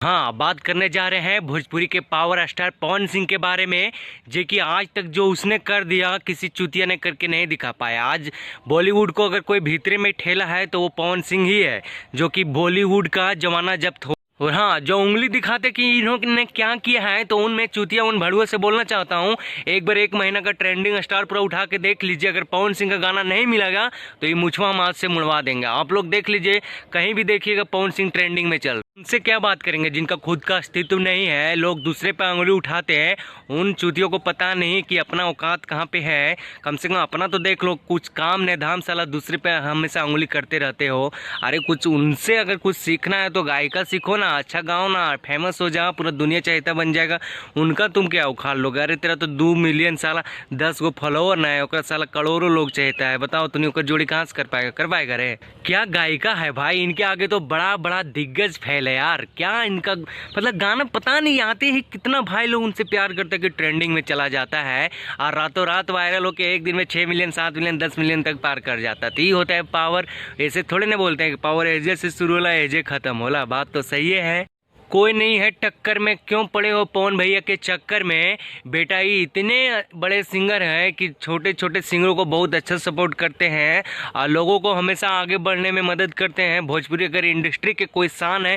हाँ, बात करने जा रहे हैं भोजपुरी के पावर स्टार पवन सिंह के बारे में। जे कि आज तक जो उसने कर दिया किसी चुतिया ने करके नहीं दिखा पाया। आज बॉलीवुड को अगर कोई भीतरे में ठेला है तो वो पवन सिंह ही है, जो कि बॉलीवुड का जमाना जब्त हो। और हाँ, जो उंगली दिखाते कि इन्होंने क्या किया है तो उनमें चुतिया उन भड़ुआ से बोलना चाहता हूँ, एक बार 1 महीना का ट्रेंडिंग स्टार पूरा उठा के देख लीजिए। अगर पवन सिंह का गाना नहीं मिलेगा तो ये मुछवा हम हाथ से मुड़वा देंगे। आप लोग देख लीजिए, कहीं भी देखिएगा पवन सिंह ट्रेंडिंग में चल। उनसे क्या बात करेंगे जिनका खुद का अस्तित्व नहीं है। लोग दूसरे पे अंगुली उठाते हैं, उन चूतियों को पता नहीं कि अपना औकात कहाँ पे है। कम से कम अपना तो देख लो, कुछ काम ने धाम साला दूसरे पे हमेशा अंगुली करते रहते हो। अरे कुछ उनसे अगर कुछ सीखना है तो गायिका सीखो ना, अच्छा गाओ ना, फेमस हो जाओ, पूरा दुनिया चाहता बन जाएगा। उनका तुम क्या उखाड़ लोगे? अरे तेरा तो 2 मिलियन साला 10 गो फॉलोवर ना है, ओकरा साला करोड़ों लोग चाहता है। बताओ तुम ओकर जोड़ी कहाँ से कर पाएगा? कर पाएगा रे? क्या गायिका है भाई, इनके आगे तो बड़ा बड़ा दिग्गज फैल है यार। क्या इनका मतलब गाना पता नहीं आते ही कितना भाई लोग उनसे प्यार करते हैं कि ट्रेंडिंग में चला जाता है और रातों रात वायरल होकर एक दिन में 6 मिलियन 7 मिलियन 10 मिलियन तक पार कर जाता है। तो ये होता है पावर। ऐसे थोड़े ना बोलते हैं कि पावर एजे से शुरू होला एजे खत्म होला। बात तो सही है। कोई नहीं है टक्कर में, क्यों पड़े हो पवन भैया के चक्कर में? बेटा ये इतने बड़े सिंगर हैं कि छोटे छोटे सिंगरों को बहुत अच्छा सपोर्ट करते हैं और लोगों को हमेशा आगे बढ़ने में मदद करते हैं। भोजपुरी अगर इंडस्ट्री के कोई शान है